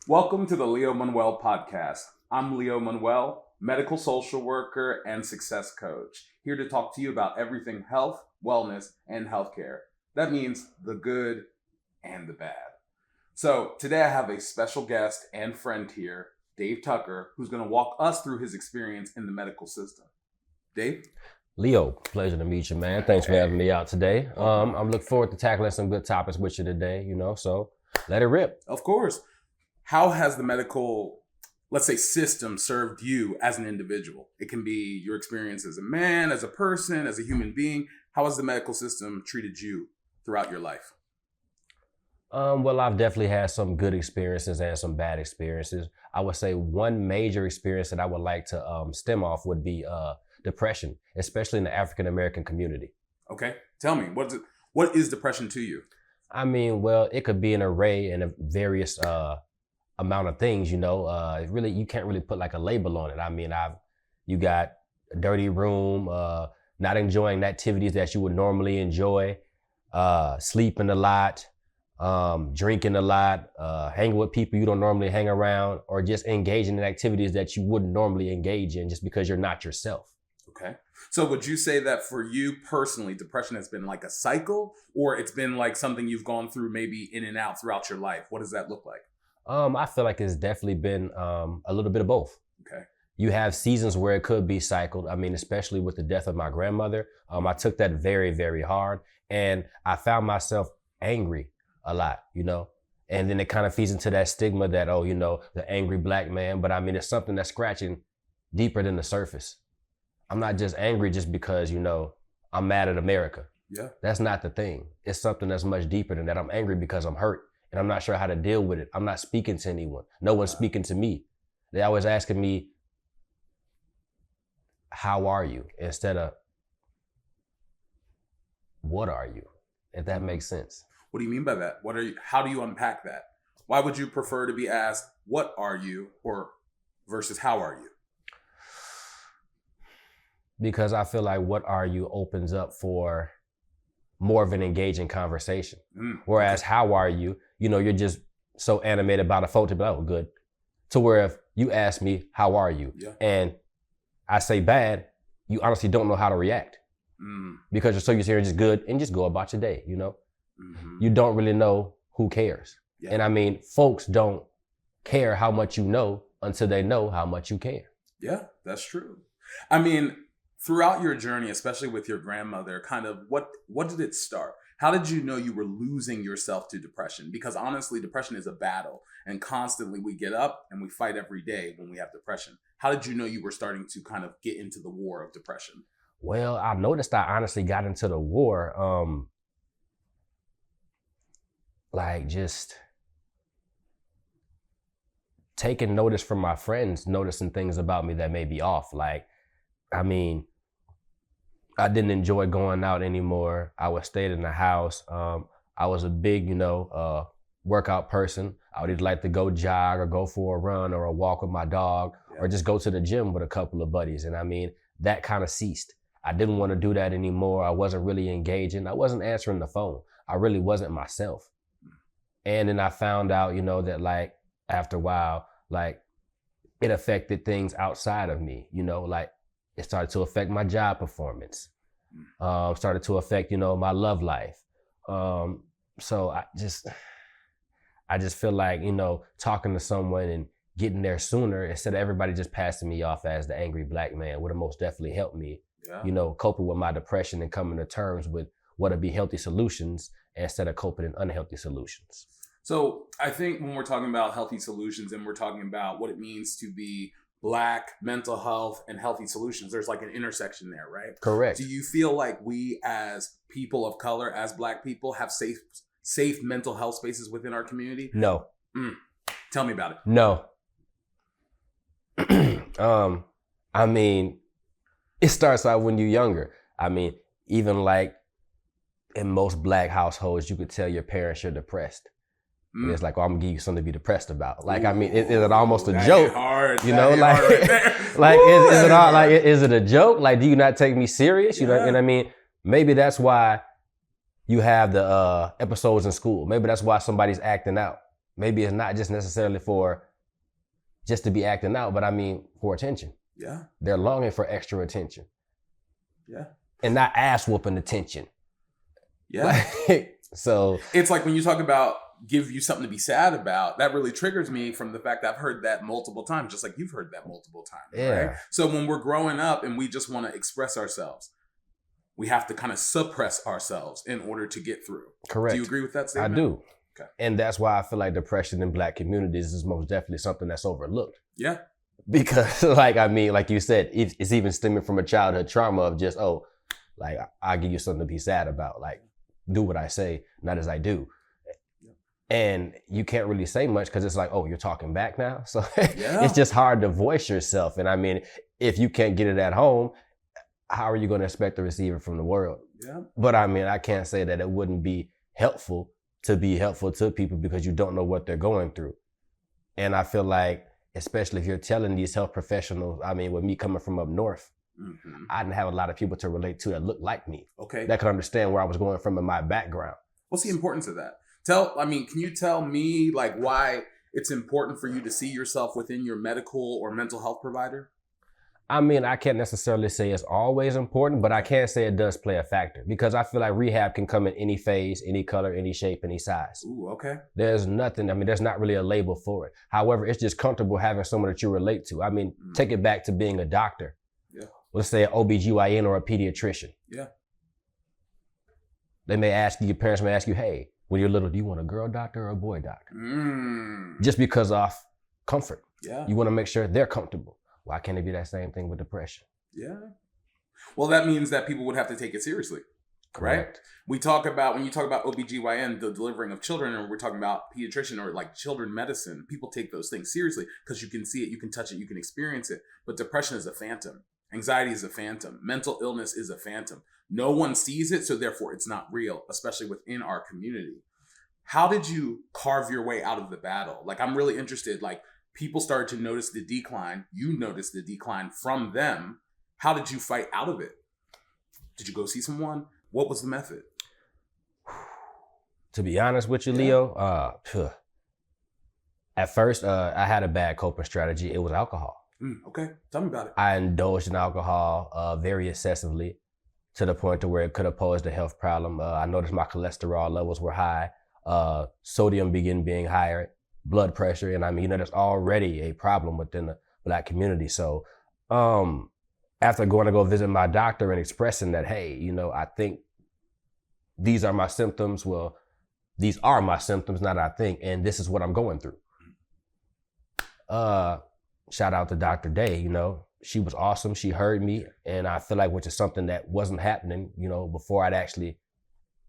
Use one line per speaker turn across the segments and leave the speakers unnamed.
Welcome to the Leo MonWell podcast. I'm Leo MonWell, medical social worker and success coach, here to talk to you about everything health, wellness, and healthcare. That means the good and the bad. So today I have a special guest and friend here, Dave Tucker, who's going to walk us through his experience in the medical system. Dave?
Leo, pleasure to meet you, man. Thanks for having me out today. I'm looking forward to tackling some good topics with you today, so let it rip.
Of course. How has the medical, let's say, system served you as an individual? It can be your experience as a man, as a person, as a human being. How has the medical system treated you throughout your life?
Well, I've definitely had some good experiences and some bad experiences. I would say one major experience that I would like to stem off would be depression, especially in the African American community.
Okay, tell me, what is depression to you?
I mean, well, it could be an array and a various amount of things, really, you can't really put like a label on it. I mean, you got a dirty room, not enjoying activities that you would normally enjoy, sleeping a lot, drinking a lot, hanging with people you don't normally hang around, or just engaging in activities that you wouldn't normally engage in just because you're not yourself.
Okay. So would you say that for you personally, depression has been like a cycle, or it's been like something you've gone through maybe in and out throughout your life? What does that look like?
I feel like it's definitely been a little bit of both.
Okay.
You have seasons where it could be cycled. I mean, especially with the death of my grandmother. I took that very, very hard, and I found myself angry a lot, and then it kind of feeds into that stigma that, the angry black man. But I mean, it's something that's scratching deeper than the surface. I'm not just angry just because, I'm mad at America.
Yeah.
That's not the thing. It's something that's much deeper than that. I'm angry because I'm hurt and I'm not sure how to deal with it. I'm not speaking to anyone. No one's speaking to me. They always asking me, how are you? Instead of, what are you? If that makes sense.
What do you mean by that? How do you unpack that? Why would you prefer to be asked, what are you, or versus how are you?
Because I feel like what are you opens up for more of an engaging conversation. Whereas how are you, you're just so animated by the phone to be like, oh, good. To where if you ask me, how are you?
Yeah.
And I say bad, you honestly don't know how to react. Because you're so used to hearing just good and just go about your day, Mm-hmm. You don't really know who cares. Yeah. And I mean, folks don't care how much you know until they know how much you care.
Yeah, that's true. I mean, throughout your journey, especially with your grandmother, kind of what did it start? How did you know you were losing yourself to depression? Because honestly, depression is a battle, and constantly we get up and we fight every day when we have depression. How did you know you were starting to kind of get into the war of depression?
Well, I noticed I honestly got into the war, like just taking notice from my friends, noticing things about me that may be off. Like, I mean, I didn't enjoy going out anymore. I would stay in the house. I was a big, workout person. I would either like to go jog or go for a run or a walk with my dog, or just go to the gym with a couple of buddies. And I mean, that kind of ceased. I didn't want to do that anymore. I wasn't really engaging. I wasn't answering the phone. I really wasn't myself. And then I found out, that like after a while, like it affected things outside of me, like it started to affect my job performance, started to affect, my love life. So I just feel like, talking to someone and getting there sooner instead of everybody just passing me off as the angry black man would have most definitely helped me, coping with my depression and coming to terms with what would be healthy solutions instead of coping in unhealthy solutions.
So I think when we're talking about healthy solutions and we're talking about what it means to be Black, mental health, and healthy solutions, there's like an intersection there, right?
Correct.
Do you feel like we as people of color, as Black people, have safe mental health spaces within our community?
No.
Tell me about it.
No. I mean, it starts out when you're younger. I mean, even like in most Black households, you could tell your parents you're depressed. And it's like, oh, I'm gonna give you something to be depressed about. Like, I mean, is it almost a joke?
Hard,
like, like, is it all like, is it a joke? Like, do you not take me serious? You know, and I mean, maybe that's why you have the episodes in school. Maybe that's why somebody's acting out. maybe it's not just necessarily for just to be acting out, but I mean for attention.
Yeah.
They're longing for extra attention.
Yeah.
And not ass whooping attention.
Yeah.
So
it's like when you talk about give you something to be sad about, that really triggers me from the fact that I've heard that multiple times, just like you've heard that multiple times.
Yeah.
Right? So when we're growing up and we just want to express ourselves, we have to kind of suppress ourselves in order to get through.
Correct.
Do you agree with that statement?
I do.
Okay.
And that's why I feel like depression in Black communities is most definitely something that's overlooked.
Yeah.
Because like you said, it's even stemming from a childhood trauma of just, like I'll give you something to be sad about. Like, do what I say, not as I do. Yeah. And you can't really say much because it's like, oh, you're talking back now. So it's just hard to voice yourself. And I mean, if you can't get it at home, how are you going to expect to receive it from the world? Yeah. But I mean, I can't say that it wouldn't be helpful to people because you don't know what they're going through. And I feel like, especially if you're telling these health professionals, I mean, with me coming from up north, I didn't have a lot of people to relate to that looked like me. Okay. That could understand where I was going from in my background.
What's the importance of that? Can you tell me like why it's important for you to see yourself within your medical or mental health provider?
I mean, I can't necessarily say it's always important, but I can say it does play a factor because I feel like rehab can come in any phase, any color, any shape, any size.
Ooh, okay.
There's not really a label for it. However, it's just comfortable having someone that you relate to. I mean, take it back to being a doctor. Yeah. Let's say an OBGYN or a pediatrician. Yeah. Your parents may ask you, hey, when you're little, do you want a girl doctor or a boy doctor? Just because of comfort. Yeah. You want to make sure they're comfortable. Why can't it be that same thing with depression? Yeah.
Well, that means that people would have to take it seriously. Correct. Right? When you talk about OBGYN, the delivering of children, or we're talking about pediatrician or like children medicine, people take those things seriously because you can see it, you can touch it, you can experience it. But depression is a phantom. Anxiety is a phantom. Mental illness is a phantom. No one sees it, so therefore it's not real, especially within our community. How did you carve your way out of the battle? Like, I'm really interested, like, people started to notice the decline. You noticed the decline from them. How did you fight out of it? Did you go see someone? What was the method?
To be honest with you, Leo, at first I had a bad coping strategy. It was alcohol.
Okay, tell me about it.
I indulged in alcohol very excessively to the point to where it could have posed a health problem. I noticed my cholesterol levels were high. Sodium began being higher. Blood pressure, and I mean, there's already a problem within the Black community. So after going to go visit my doctor and expressing that, hey, I think these are my symptoms. Well, these are my symptoms, not I think, and this is what I'm going through. Shout out to Dr. Day, she was awesome. She heard me, and I feel like which is something that wasn't happening, before I'd actually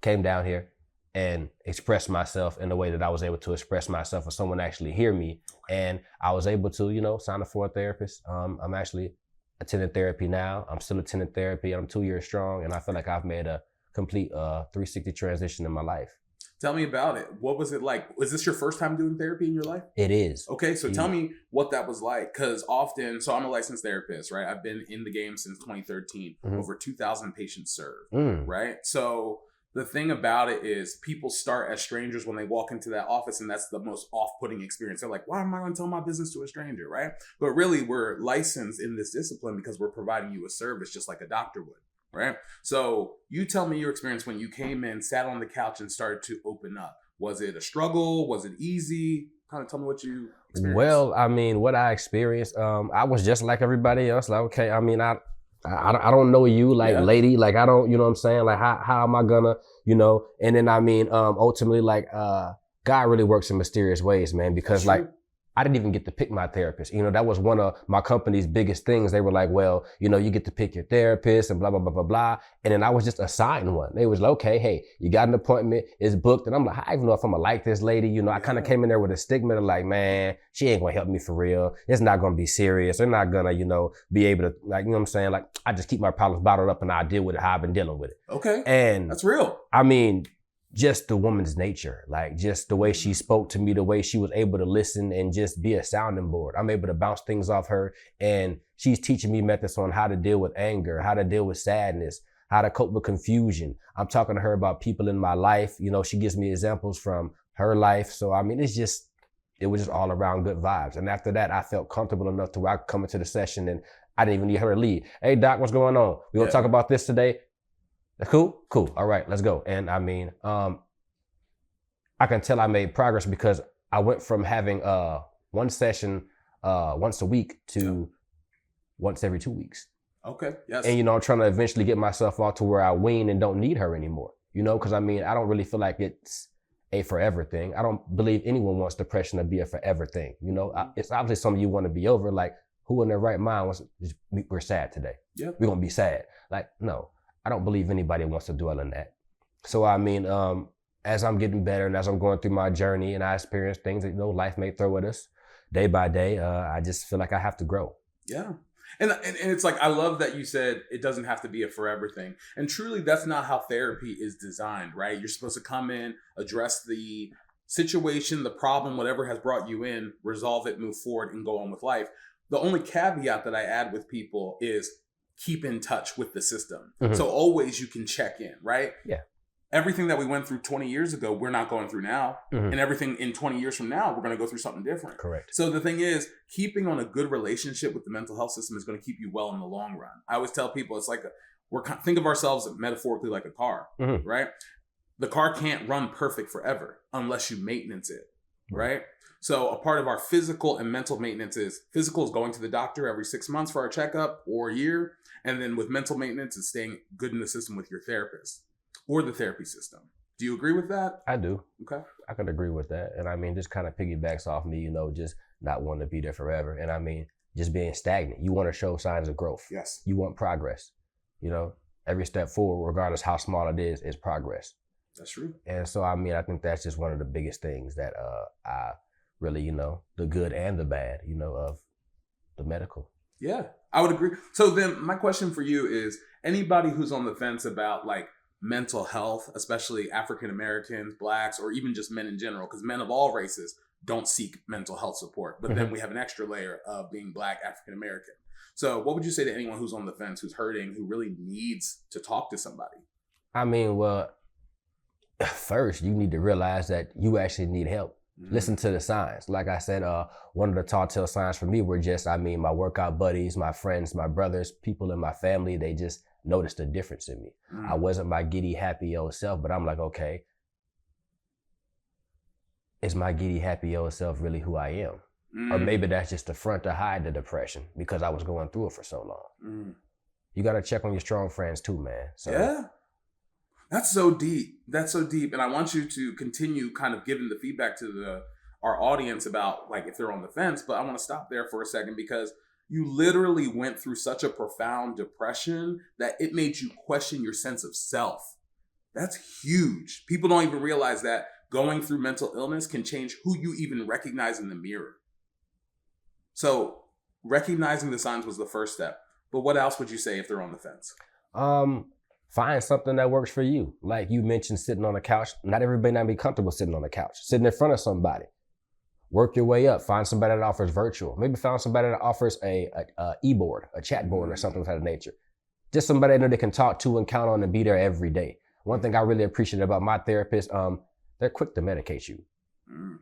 came down here and express myself in the way that I was able to express myself, or someone actually hear me. And I was able to, sign up for a therapist. I'm actually attending therapy now. I'm still attending therapy. I'm 2 years strong, and I feel like I've made a complete 360 transition in my life.
Tell me about it. What was it like? Was this your first time doing therapy in your life?
It is.
Okay, so tell me what that was like. Because so I'm a licensed therapist, right? I've been in the game since 2013, over 2,000 patients served, right? So the thing about it is people start as strangers when they walk into that office, and that's the most off-putting experience. They're like, why am I going to tell my business to a stranger, right? But really, we're licensed in this discipline because we're providing you a service just like a doctor would, right? So you tell me your experience when you came in, sat on the couch, and started to open up. Was it a struggle? Was it easy? Kind of tell me what you experienced.
Well, I mean, what I experienced, I was just like everybody else. Like, okay, I mean, I don't know you, like, lady, like, I don't, you know what I'm saying? Like, how am I gonna, and then, I mean, ultimately, like, God really works in mysterious ways, man, because like, I didn't even get to pick my therapist. That was one of my company's biggest things. They were like, well, you get to pick your therapist and blah, blah, blah, blah, blah. And then I was just assigned one. They was like, okay, hey, you got an appointment, it's booked. And I'm like, I don't even know if I'm gonna like this lady. I kind of came in there with a stigma of like, man, she ain't gonna help me for real. It's not gonna be serious. They're not gonna, be able to, like, what I'm saying? Like, I just keep my problems bottled up and I deal with it how I've been dealing with it.
Okay.
And
that's real.
I mean, just the woman's nature, like just the way she spoke to me, the way she was able to listen and just be a sounding board. I'm able to bounce things off her, and she's teaching me methods on how to deal with anger, how to deal with sadness, how to cope with confusion. I'm talking to her about people in my life. She gives me examples from her life. So, I mean, it's just it was just all around good vibes. And after that, I felt comfortable enough to where I could come into the session and I didn't even need her to lead. Hey, doc, what's going on? We're going to talk about this today. That's cool? Cool. All right, let's go. And I mean, I can tell I made progress because I went from having one session once a week to once every 2 weeks.
Okay, yes.
And, I'm trying to eventually get myself out to where I wean and don't need her anymore, because I mean, I don't really feel like it's a forever thing. I don't believe anyone wants depression to be a forever thing. It's obviously something you want to be over. Like, who in their right mind wants to, we're sad today.
Yeah.
We're going to be sad. Like, no, I don't believe anybody wants to dwell in that. So, I mean, as I'm getting better and as I'm going through my journey and I experience things that, life may throw at us day by day, I just feel like I have to grow.
Yeah. And it's like, I love that you said it doesn't have to be a forever thing. And truly, that's not how therapy is designed, right? You're supposed to come in, address the situation, the problem, whatever has brought you in, resolve it, move forward, and go on with life. The only caveat that I add with people is keep in touch with the system. Mm-hmm. So always you can check in, right?
Yeah.
Everything that we went through 20 years ago, we're not going through now. Mm-hmm. And everything in 20 years from now, we're going to go through something different.
Correct.
So the thing is, keeping on a good relationship with the mental health system is going to keep you well in the long run. I always tell people, it's like, think of ourselves metaphorically like a car, mm-hmm. right? The car can't run perfect forever unless you maintenance it, right? So a part of our physical and mental maintenance is going to the doctor every 6 months for our checkup or a year. And then with mental maintenance, it's staying good in the system with your therapist or the therapy system. Do you agree with that?
I do.
Okay.
I can agree with that. And I mean, just kind of piggybacks off me, just not wanting to be there forever. And I mean, just being stagnant. You want to show signs of growth.
Yes.
You want progress. Every step forward, regardless how small it is progress.
That's true.
And so, I mean, I think that's just one of the biggest things that I really, the good and the bad, of the medical.
Yeah, I would agree. So then my question for you is, anybody who's on the fence about like mental health, especially African Americans, Blacks, or even just men in general, because men of all races don't seek mental health support. But then we have an extra layer of being Black, African American. So what would you say to anyone who's on the fence, who's hurting, who really needs to talk to somebody? I
mean, well, first, you need to realize that you actually need help. Mm-hmm. Listen to the signs. Like I said, one of the telltale signs for me were just, my workout buddies, my friends, my brothers, people in my family, they just noticed a difference in me. Mm-hmm. I wasn't my giddy, happy old self, but I'm like, okay, is my giddy, happy old self really who I am? Mm-hmm. Or maybe that's just the front to hide the depression because I was going through it for so long. Mm-hmm. You got to check on your strong friends too, man. So,
yeah. That's so deep. And I want you to continue kind of giving the feedback to our audience about like if they're on the fence, but I want to stop there for a second because you literally went through such a profound depression that it made you question your sense of self. That's huge. People don't even realize that going through mental illness can change who you even recognize in the mirror. So recognizing the signs was the first step. But what else would you say if they're on the fence?
Find something that works for you. Like you mentioned, sitting on a couch. Not everybody not be comfortable sitting on a couch. Sitting in front of somebody. Work your way up. Find somebody that offers virtual. Maybe find somebody that offers a e-board, a chat board or something of that nature. Just somebody that they can talk to and count on and be there every day. One thing I really appreciate about my therapist, they're quick to medicate you.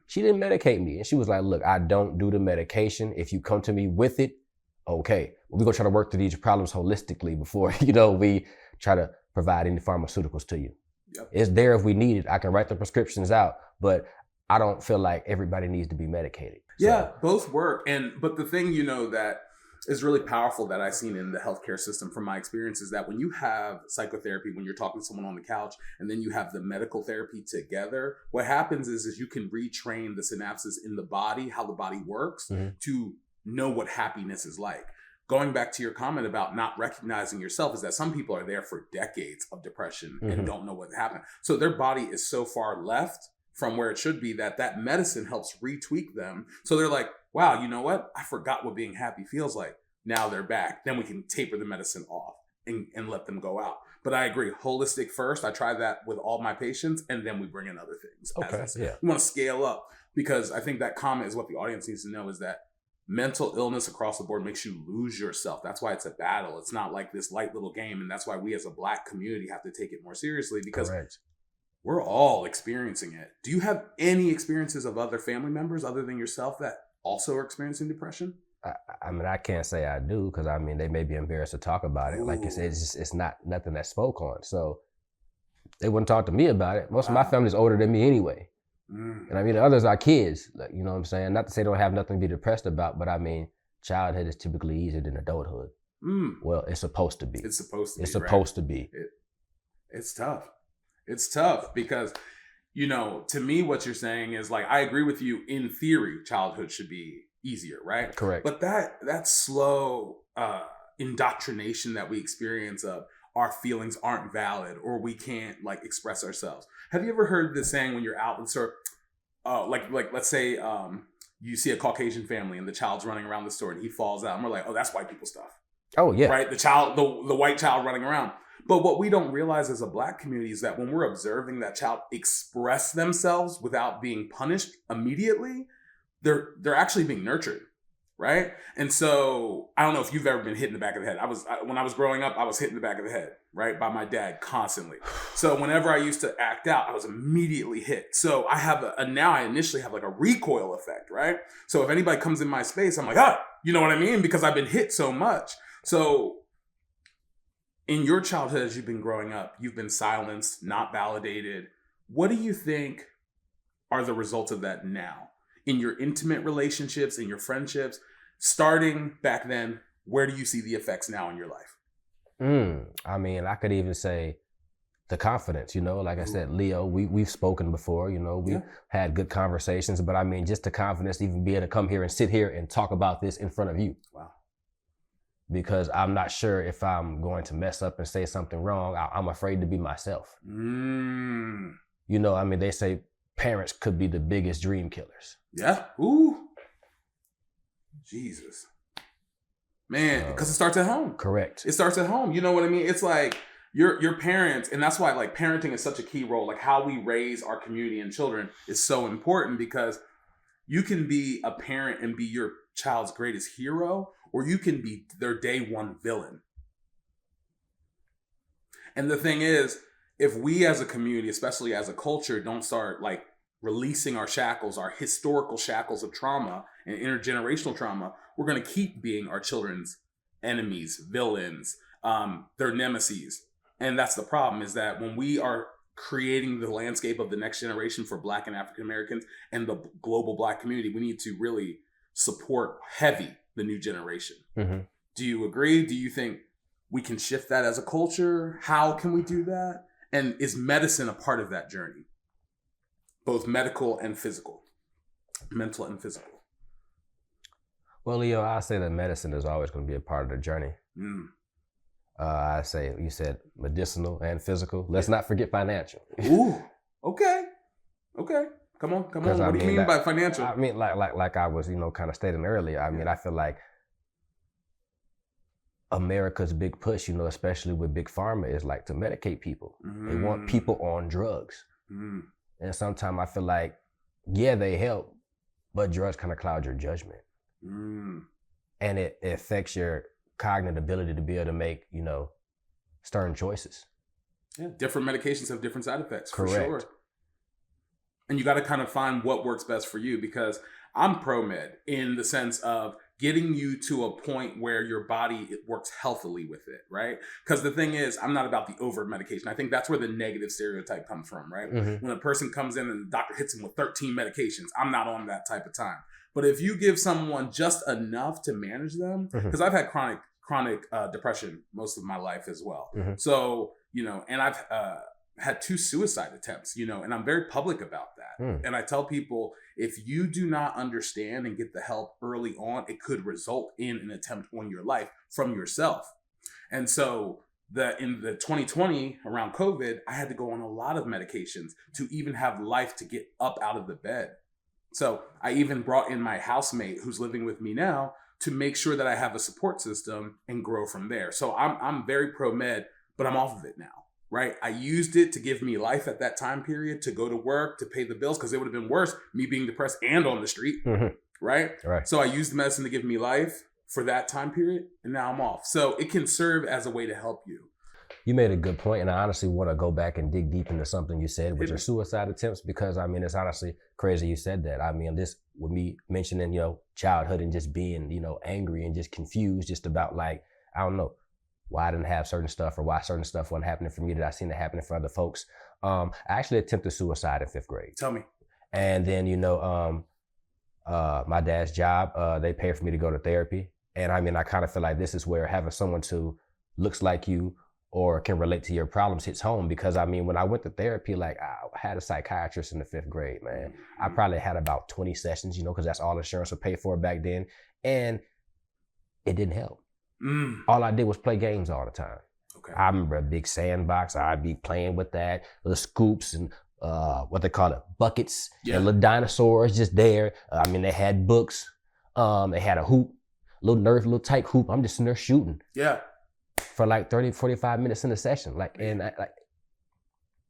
She didn't medicate me. And she was like, look, I don't do the medication. If you come to me with it, okay. We're going to try to work through these problems holistically before, we try to provide any pharmaceuticals to you. Yep. It's there if we need it. I can write the prescriptions out, but I don't feel like everybody needs to be medicated.
Yeah, both work. But the thing, that is really powerful that I've seen in the healthcare system from my experience is that when you have psychotherapy, when you're talking to someone on the couch, and then you have the medical therapy together, what happens is you can retrain the synapses in the body, how the body works, to know what happiness is like. Going back to your comment about not recognizing yourself is that some people are there for decades of depression and don't know what happened. So their body is so far left from where it should be that medicine helps retweak them. So they're like, wow, you know what? I forgot what being happy feels like. Now they're back. Then we can taper the medicine off and let them go out. But I agree, holistic first. I try that with all my patients, and then we bring in other things.
Okay, yeah.
We want to scale up because I think that comment is what the audience needs to know is that mental illness across the board makes you lose yourself. That's why it's a battle. It's not like this light little game. And that's why we as a Black community have to take it more seriously because we're all experiencing it. Do you have any experiences of other family members other than yourself that also are experiencing depression?
I mean, I can't say I do because I mean, they may be embarrassed to talk about it.
Ooh.
Like you said, it's not nothing that's spoke on. So they wouldn't talk to me about it. Most of my family's older than me anyway. And I mean, the others are kids, like, you know what I'm saying? Not to say they don't have nothing to be depressed about, but I mean, childhood is typically easier than adulthood. Well, it's supposed to be.
It's supposed to be.
It's supposed to be.
It's tough. It's tough because, you know, to me, what you're saying is like, I agree with you. In theory, childhood should be easier, right?
Correct.
But that slow indoctrination that we experience of our feelings aren't valid or we can't like express ourselves. Have you ever heard this saying when you're out and sort of, like let's say you see a Caucasian family and the child's running around the store and he falls out and we're like, oh, that's white people stuff.
Oh yeah.
Right? The white child running around. But what we don't realize as a Black community is that when we're observing that child express themselves without being punished immediately, they're actually being nurtured, right? And so I don't know if you've ever been hit in the back of the head. When I was growing up, I was hit in the back of the head, right, by my dad constantly. So whenever I used to act out, I was immediately hit. So I have now I initially have like a recoil effect, right? So if anybody comes in my space, I'm like, you know what I mean? Because I've been hit so much. So in your childhood, as you've been growing up, you've been silenced, not validated. What do you think are the results of that now? In your intimate relationships, in your friendships, starting back then, where do you see the effects now in your life?
I mean, I could even say the confidence, you know, like I said, Leo, we've spoken before, you know, we've had good conversations, but I mean, just the confidence to even be able to come here and sit here and talk about this in front of you.
Wow.
Because I'm not sure if I'm going to mess up and say something wrong. I'm afraid to be myself. You know, I mean, they say parents could be the biggest dream killers.
Yeah. Ooh. Jesus. Man, because it starts at home.
Correct.
It starts at home. You know what I mean? It's like your parents, and that's why like parenting is such a key role. Like how we raise our community and children is so important because you can be a parent and be your child's greatest hero, or you can be their day one villain. And the thing is, if we as a community, especially as a culture, don't start like releasing our shackles, our historical shackles of trauma and intergenerational trauma, we're going to keep being our children's enemies, villains, their nemesis. And that's the problem, is that when we are creating the landscape of the next generation for Black and African Americans and the global Black community, we need to really support heavy the new generation. Do you agree? Do you think we can shift that as a culture? How can we do that? And is medicine a part of that journey? Both medical and physical, mental and physical.
Well, Leo, I say that medicine is always going to be a part of the journey. I say, you said medicinal and physical. Let's not forget financial.
Ooh, okay. Come on. What do you mean by financial?
I mean, like I was, you know, kind of stating earlier. I mean, I feel like America's big push, you know, especially with big pharma, is like to medicate people. They want people on drugs. And sometimes I feel like, yeah, they help, but drugs kind of cloud your judgment. And it affects your cognitive ability to be able to make, you know, stern choices.
Yeah, different medications have different side effects.
Correct.
For sure. And you got to kind of find what works best for you, because I'm pro-med in the sense of getting you to a point where your body works healthily with it, right? Because the thing is, I'm not about the over medication. I think that's where the negative stereotype comes from, right? When a person comes in and the doctor hits them with 13 medications, I'm not on that type of time. But if you give someone just enough to manage them, because I've had chronic depression most of my life as well. So, you know, and I've had 2 suicide attempts, you know, and I'm very public about that. And I tell people, if you do not understand and get the help early on, it could result in an attempt on your life from yourself. And so in the 2020 around COVID, I had to go on a lot of medications to even have life to get up out of the bed. So I even brought in my housemate who's living with me now to make sure that I have a support system and grow from there. So I'm very pro-med, but I'm off of it now, right? I used it to give me life at that time period, to go to work, to pay the bills, because it would have been worse, me being depressed and on the street, right? So I used the medicine to give me life for that time period, and now I'm off. So it can serve as a way to help you.
you made a good point, and I honestly want to go back and dig deep into something you said with your suicide attempts, because I mean, it's honestly crazy you said that. I mean, this with me mentioning, childhood and just being, angry and just confused just about like, I don't know, why I didn't have certain stuff or why certain stuff wasn't happening for me that I seen it happening for other folks. I actually attempted suicide in 5th grade.
Tell me.
And then, my dad's job, they paid for me to go to therapy. And I mean, I kind of feel like this is where having someone who looks like you or can relate to your problems hits home, because I mean, when I went to therapy, like I had a psychiatrist in the 5th grade, man. I probably had about 20 sessions, because that's all insurance would pay for back then. And it didn't help. All I did was play games all the time.
Okay.
I remember a big sandbox. I'd be playing with that, the scoops and what they call it, buckets, and little dinosaurs just there. I mean, they had books. They had a hoop, little tight hoop. I'm just in there shooting.
Yeah.
For like 30, 45 minutes in a session. And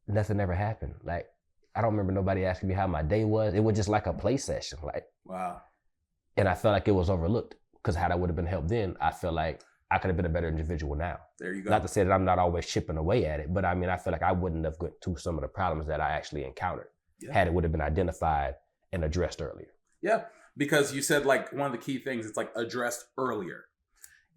nothing ever happened. Like, I don't remember nobody asking me how my day was. It was just like a play session. Like,
wow.
And I felt like it was overlooked, because had I would have been helped then, I feel like I could have been a better individual now.
There you go.
Not to say that I'm not always chipping away at it, but I mean, I feel like I wouldn't have got to some of the problems that I actually encountered had it would have been identified and addressed earlier.
Yeah, because you said like one of the key things, it's like addressed earlier.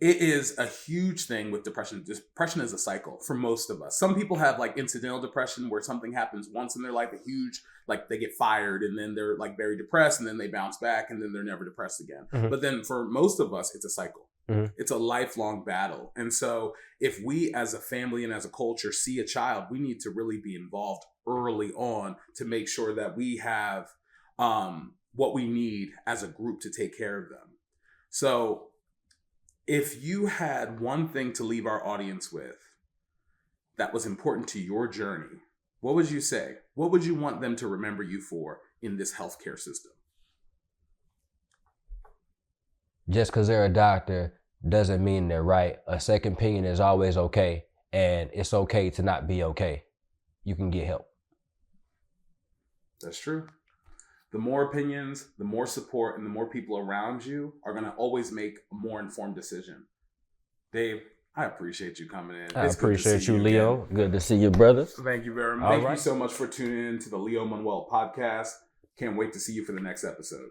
It is a huge thing with depression. Depression is a cycle for most of us. Some people have like incidental depression where something happens once in their life, a huge, like they get fired and then they're like very depressed and then they bounce back and then they're never depressed again. Mm-hmm. But then for most of us, it's a cycle. Mm-hmm. It's a lifelong battle. And so if we as a family and as a culture see a child, we need to really be involved early on to make sure that we have what we need as a group to take care of them. So if you had one thing to leave our audience with that was important to your journey, what would you say? What would you want them to remember you for in this healthcare system?
Just because they're a doctor doesn't mean they're right. A second opinion is always okay, and it's okay to not be okay. You can get help.
That's true. The more opinions, the more support, and the more people around you are going to always make a more informed decision. Dave, I appreciate you coming in.
I appreciate you, Leo. Good to see you, brother.
Thank you very much. Thank you so much for tuning in to the Leo MonWell podcast. Can't wait to see you for the next episode.